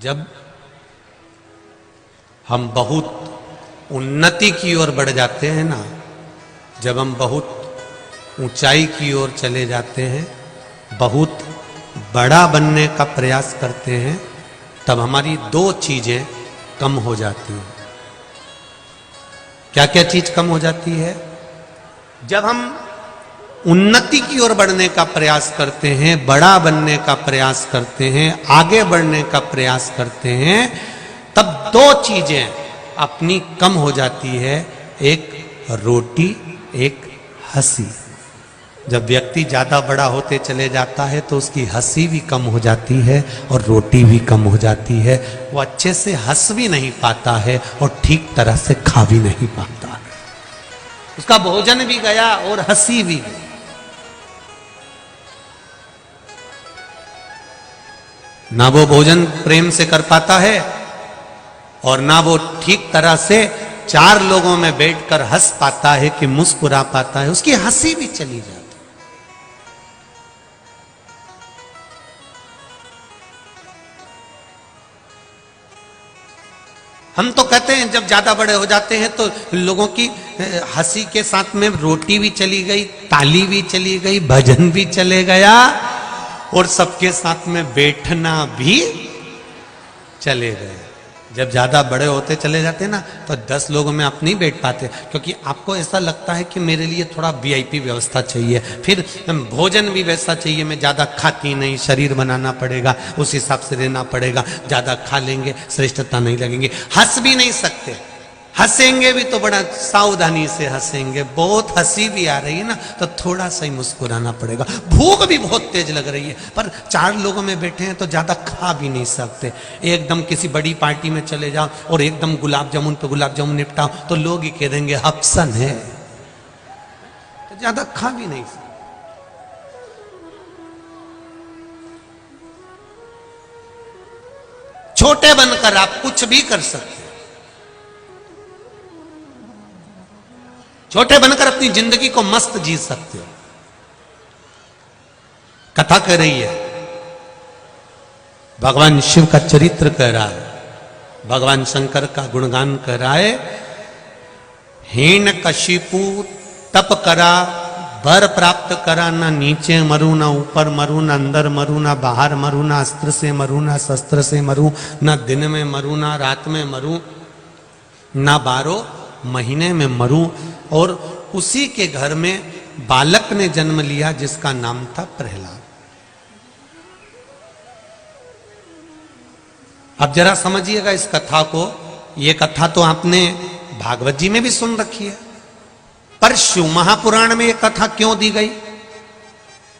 जब हम बहुत उन्नति की ओर बढ़ जाते हैं ना, जब हम बहुत ऊंचाई की ओर चले जाते हैं, बहुत बड़ा बनने का प्रयास करते हैं, तब हमारी दो चीजें कम हो जाती हैं। क्या क्या चीज कम हो जाती है? जब हम उन्नति की ओर बढ़ने का प्रयास करते हैं, बड़ा बनने का प्रयास करते हैं, आगे बढ़ने का प्रयास करते हैं, तब दो चीजें अपनी कम हो जाती है। एक रोटी, एक हंसी। जब व्यक्ति ज्यादा बड़ा होते चले जाता है तो उसकी हंसी भी कम हो जाती है और रोटी भी कम हो जाती है। वो अच्छे से हंस भी नहीं पाता है और ठीक तरह से खा भी नहीं पाता। उसका भोजन भी गया और हंसी भी गई। ना वो भोजन प्रेम से कर पाता है और ना वो ठीक तरह से चार लोगों में बैठकर हंस पाता है कि मुस्कुरा पाता है। उसकी हंसी भी चली जाती। हम तो कहते हैं जब ज्यादा बड़े हो जाते हैं तो लोगों की हंसी के साथ में रोटी भी चली गई, ताली भी चली गई, भजन भी चले गया और सबके साथ में बैठना भी चले गए। जब ज्यादा बड़े होते चले जाते ना तो 10 लोगों में आप नहीं बैठ पाते, क्योंकि आपको ऐसा लगता है कि मेरे लिए थोड़ा वीआईपी व्यवस्था चाहिए, फिर भोजन भी वैसा चाहिए, मैं ज्यादा खाती नहीं, शरीर बनाना पड़ेगा, उस हिसाब से रहना पड़ेगा। ज्यादा खा लेंगे श्रेष्ठता नहीं लगेंगे। हंस भी नहीं सकते, हंसेंगे भी तो बड़ा सावधानी से हंसेंगे। बहुत हंसी भी आ रही है ना तो थोड़ा सा ही मुस्कुराना पड़ेगा। भूख भी बहुत तेज लग रही है, पर 4 लोगों में बैठे हैं तो ज्यादा खा भी नहीं सकते। एकदम किसी बड़ी पार्टी में चले जाओ और एकदम गुलाब जामुन पे गुलाब जामुन निपटाओ तो लोग ही कह देंगे हप्सन है, तो ज्यादा खा भी नहीं सकते। छोटे बनकर आप कुछ भी कर सकते, छोटे बनकर अपनी जिंदगी को मस्त जी सकते हो। कथा कह रही है, भगवान शिव का चरित्र कह रहा है, भगवान शंकर का गुणगान कर रहा है। हिरण्यकशिपु तप करा, वर प्राप्त करा, ना नीचे मरू, ना ऊपर मरू, ना अंदर मरू, ना बाहर मरू, ना अस्त्र से मरू, ना शस्त्र से मरू, ना दिन में मरू, ना रात में मरू, ना 12 महीने में मरू। और उसी के घर में बालक ने जन्म लिया जिसका नाम था प्रहलाद। अब जरा समझिएगा इस कथा को। ये कथा तो आपने भागवत जी में भी सुन रखी है, पर शिव महापुराण में ये कथा क्यों दी गई?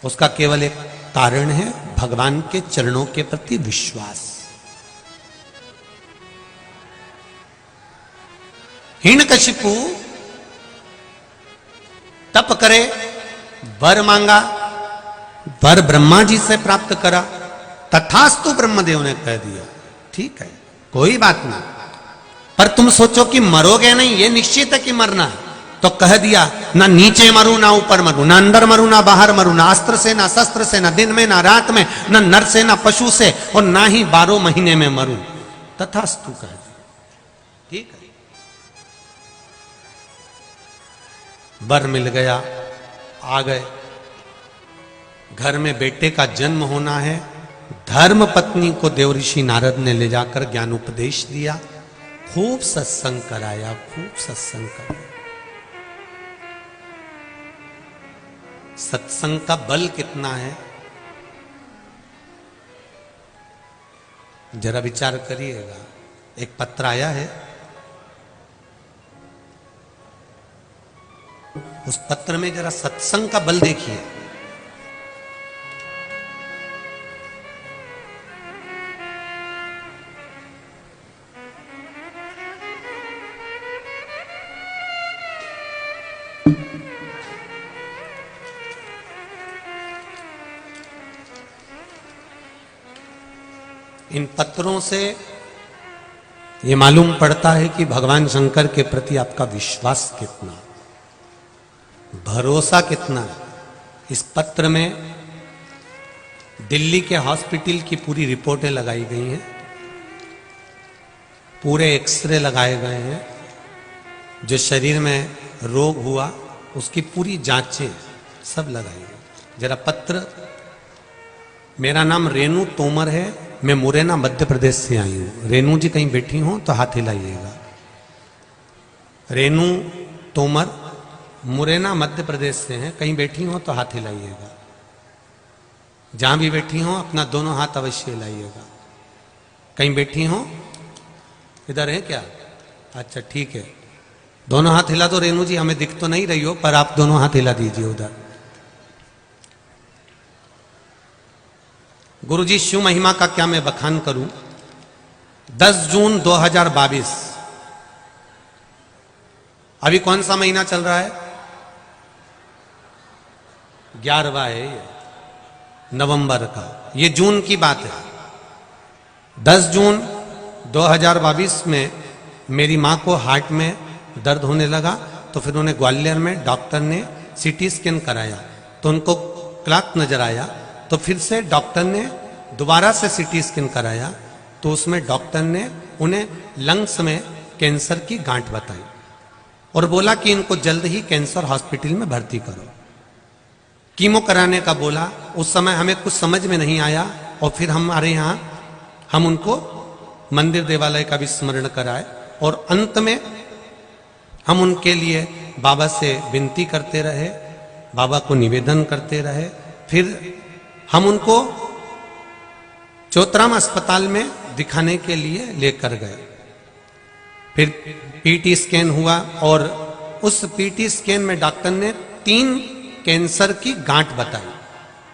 उसका केवल एक कारण है, भगवान के चरणों के प्रति विश्वास। हिरण्यकशिपु तप करे, वर मांगा, वर ब्रह्मा जी से प्राप्त करा, तथास्तु ब्रह्मदेव ने कह दिया ठीक है कोई बात नहीं, पर तुम सोचो कि मरोगे नहीं, ये निश्चित है कि मरना है। तो कह दिया ना नीचे मरू, ना ऊपर मरू, ना अंदर मरू, ना बाहर मरू, ना अस्त्र से, ना शस्त्र से, ना दिन में, ना रात में, ना नर से, ना पशु से, और ना ही 12 महीने में मरू। तथास्तु कह दिया ठीक है। वर मिल गया, आ गए। घर में बेटे का जन्म होना है। धर्म पत्नी को देवऋषि नारद ने ले जाकर ज्ञान उपदेश दिया, खूब सत्संग कराया, खूब सत्संग कराया। सत्संग का बल कितना है जरा विचार करिएगा। एक पत्र आया है, उस पत्र में जरा सत्संग का बल देखिए। इन पत्रों से ये मालूम पड़ता है कि भगवान शंकर के प्रति आपका विश्वास कितना, भरोसा कितना है। इस पत्र में दिल्ली के हॉस्पिटल की पूरी रिपोर्टें लगाई गई हैं पूरे एक्सरे लगाए गए हैं, जो शरीर में रोग हुआ उसकी पूरी जांचें सब लगाई गई। जरा पत्र, मेरा नाम रेनू तोमर है, मैं मुरैना मध्य प्रदेश से आई हूं। रेनू जी कहीं बैठी हो तो हाथ हिलाइएगा। रेनू तोमर मुरैना मध्य प्रदेश से हैं, कहीं बैठी हो तो हाथ हिलाइएगा। जहां भी बैठी हो अपना दोनों हाथ अवश्य हिलाइएगा। कहीं बैठी हो, इधर है क्या? अच्छा ठीक है, दोनों हाथ हिला दो। रेनू जी हमें दिख तो नहीं रही हो पर आप दोनों हाथ हिला दीजिए उधर। गुरुजी शिव महिमा का क्या मैं बखान करूं। 10 जून 2022, अभी कौन सा महीना चल रहा है? 11वां है ये, नवंबर का। ये जून की बात है। 10 जून 2022 में मेरी मां को हार्ट में दर्द होने लगा, तो फिर उन्हें ग्वालियर में डॉक्टर ने सीटी स्कैन कराया तो उनको क्लॉट नजर आया। तो फिर से डॉक्टर ने दोबारा से सीटी स्कैन कराया तो उसमें डॉक्टर ने उन्हें लंग्स में कैंसर की गांठ बताई और बोला कि इनको जल्द ही कैंसर हॉस्पिटल में भर्ती करो। कीमो कराने का बोला। उस समय हमें कुछ समझ में नहीं आया और फिर हमारे यहाँ हम उनको मंदिर देवालय का भी स्मरण कराए और अंत में हम उनके लिए बाबा से विनती करते रहे, बाबा को निवेदन करते रहे। फिर हम उनको चौतराम अस्पताल में दिखाने के लिए लेकर गए। फिर पीटी स्कैन हुआ और उस पीटी स्कैन में डॉक्टर ने 3 कैंसर की गांठ बताई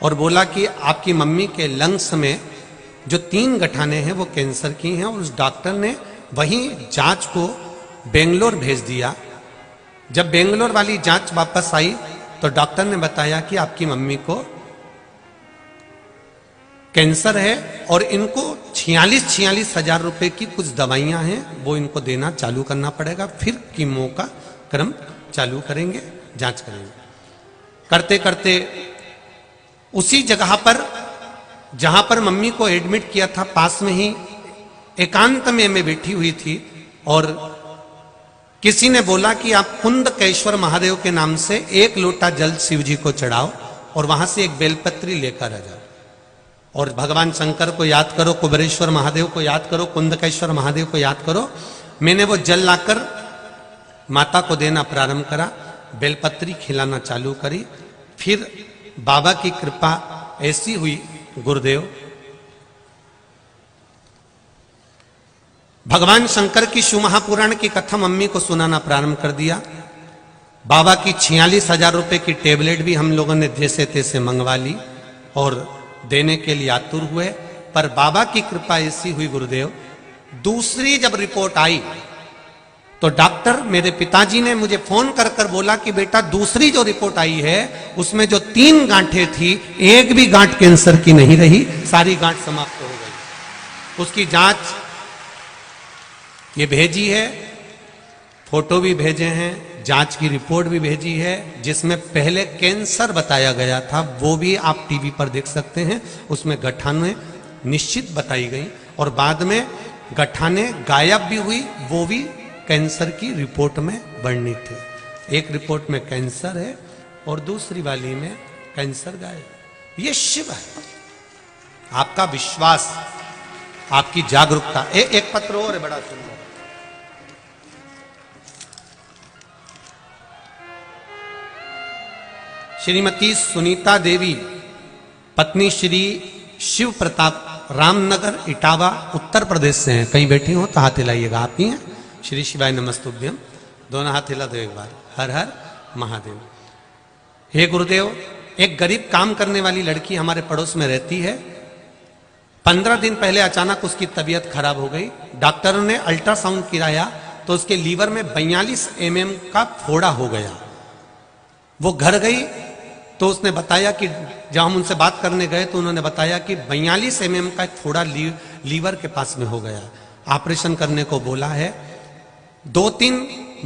और बोला कि आपकी मम्मी के लंग्स में जो 3 गठाने हैं वो कैंसर की हैं। और उस डॉक्टर ने वही जांच को बेंगलोर भेज दिया। जब बेंगलोर वाली जांच वापस आई तो डॉक्टर ने बताया कि आपकी मम्मी को कैंसर है और इनको 46 हजार रुपए की कुछ दवाइयां हैं, वो इनको देना चालू करना पड़ेगा। फिर कीमो का क्रम चालू करेंगे, जांच करेंगे। करते करते उसी जगह पर जहां पर मम्मी को एडमिट किया था, पास में ही एकांत में मैं बैठी हुई थी और किसी ने बोला कि आप कुंदकेश्वर महादेव के नाम से 1 लोटा जल शिव जी को चढ़ाओ और वहां से एक बेलपत्री लेकर आ जाओ और भगवान शंकर को याद करो, कुबेरेश्वर महादेव को याद करो, कुंदकेश्वर महादेव को याद करो। मैंने वो जल लाकर माता को देना प्रारंभ करा, बेलपत्री खिलाना चालू करी। फिर बाबा की कृपा ऐसी हुई, गुरुदेव भगवान शंकर की शिव महापुराण की कथा मम्मी को सुनाना प्रारंभ कर दिया। बाबा की 46 हजार रुपए की टेबलेट भी हम लोगों ने जैसे तैसे मंगवा ली और देने के लिए आतुर हुए। पर बाबा की कृपा ऐसी हुई गुरुदेव, दूसरी जब रिपोर्ट आई तो डॉक्टर मेरे पिताजी ने मुझे फोन कर कर बोला कि बेटा दूसरी जो रिपोर्ट आई है उसमें जो 3 गांठें थी, एक भी गांठ कैंसर की नहीं रही, सारी गांठ समाप्त हो गई। उसकी जांच ये भेजी है, फोटो भी भेजे हैं, जांच की रिपोर्ट भी भेजी है, जिसमें पहले कैंसर बताया गया था वो भी आप टीवी पर देख सकते हैं। उसमें गठाने निश्चित बताई गई और बाद में गठाने गायब भी हुई, वो भी कैंसर की रिपोर्ट में वर्णित थे। एक रिपोर्ट में कैंसर है और दूसरी वाली में कैंसर गायब। ये शिव है, आपका विश्वास, आपकी जागरूकता। एक पत्र और है बड़ा सुंदर। श्रीमती सुनीता देवी, पत्नी श्री शिव प्रताप, रामनगर इटावा उत्तर प्रदेश से हैं। कहीं बैठी हो तो हाथ हिलाइएगा। आप ही हैं? श्री शिवाय नमस्तुभ्यम। दोनों हाथ हिला दो एक बार। हर हर महादेव। हे गुरुदेव, एक गरीब काम करने वाली लड़की हमारे पड़ोस में रहती है। 15 दिन पहले अचानक उसकी तबीयत खराब हो गई। डॉक्टरों ने अल्ट्रासाउंड कराया तो उसके लीवर में 42 mm का फोड़ा हो गया। वो घर गई तो उसने बताया कि जब हम उनसे बात करने गए तो उन्होंने बताया कि 42 mm का एक फोड़ा लीवर के पास में हो गया, ऑपरेशन करने को बोला है। 2-3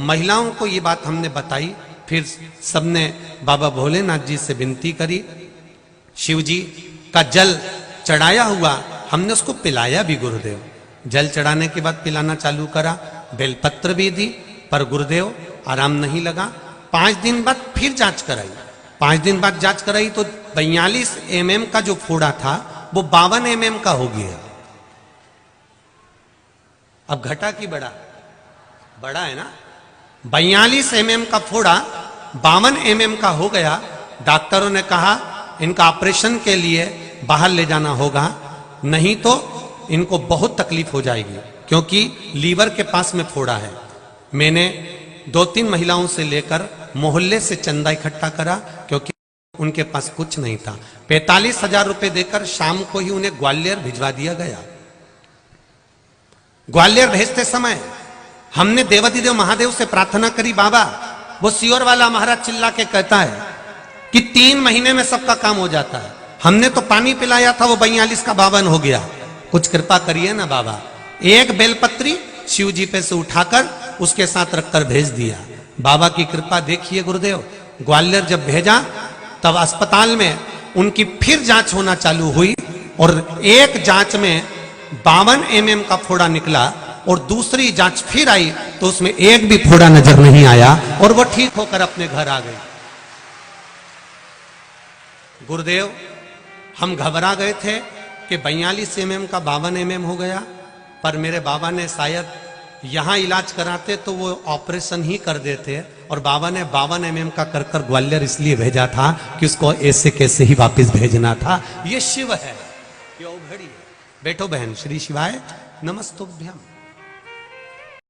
महिलाओं को ये बात हमने बताई। फिर सबने बाबा भोलेनाथ जी से विनती करी। शिव जी का जल चढ़ाया हुआ हमने उसको पिलाया भी गुरुदेव। जल चढ़ाने के बाद पिलाना चालू करा, बेलपत्र भी दी, पर गुरुदेव आराम नहीं लगा। 5 दिन बाद फिर जांच कराई। 5 दिन बाद जांच कराई तो 42 mm का जो फोड़ा था वो 52 mm का हो गया। अब घटा कि बड़ा? बड़ा है ना। 42 mm का फोड़ा 52 mm का हो गया। डॉक्टरों ने कहा इनका ऑपरेशन के लिए बाहर ले जाना होगा, नहीं तो इनको बहुत तकलीफ हो जाएगी, क्योंकि लीवर के पास में फोड़ा है। मैंने 2-3 महिलाओं से लेकर मोहल्ले से चंदा इकट्ठा करा, क्योंकि उनके पास कुछ नहीं था। 45,000 रुपए देकर शाम को ही उन्हें ग्वालियर भिजवा दिया गया। ग्वालियर भेजते समय हमने देवाधिदेव महादेव से प्रार्थना करी, बाबा वो सियोर वाला महाराज चिल्ला के कहता है कि 3 महीने में सबका काम हो जाता है। हमने तो पानी पिलाया था, वो 42 का 52 हो गया। कुछ कृपा करिए ना बाबा। एक बेलपत्री शिव जी पे से उठाकर उसके साथ रखकर भेज दिया। बाबा की कृपा देखिए गुरुदेव। ग्वालियर जब भेजा तब अस्पताल में उनकी फिर जांच होना चालू हुई, और एक जांच में 52 mm का फोड़ा निकला, और दूसरी जांच फिर आई तो उसमें एक भी फोड़ा नजर नहीं आया, और वो ठीक होकर अपने घर आ गई। गुरुदेव हम घबरा गए थे कि 42 mm का 52 mm हो गया, पर मेरे बाबा ने शायद यहां इलाज कराते तो वो ऑपरेशन ही कर देते, और बाबा ने 52 mm का कर कर ग्वालियर इसलिए भेजा था कि उसको ऐसे कैसे ही वापस भेजना था। ये शिव है, ये औघड़ी है। बैठो बहन, श्री शिवाय नमस्तुभ्यम।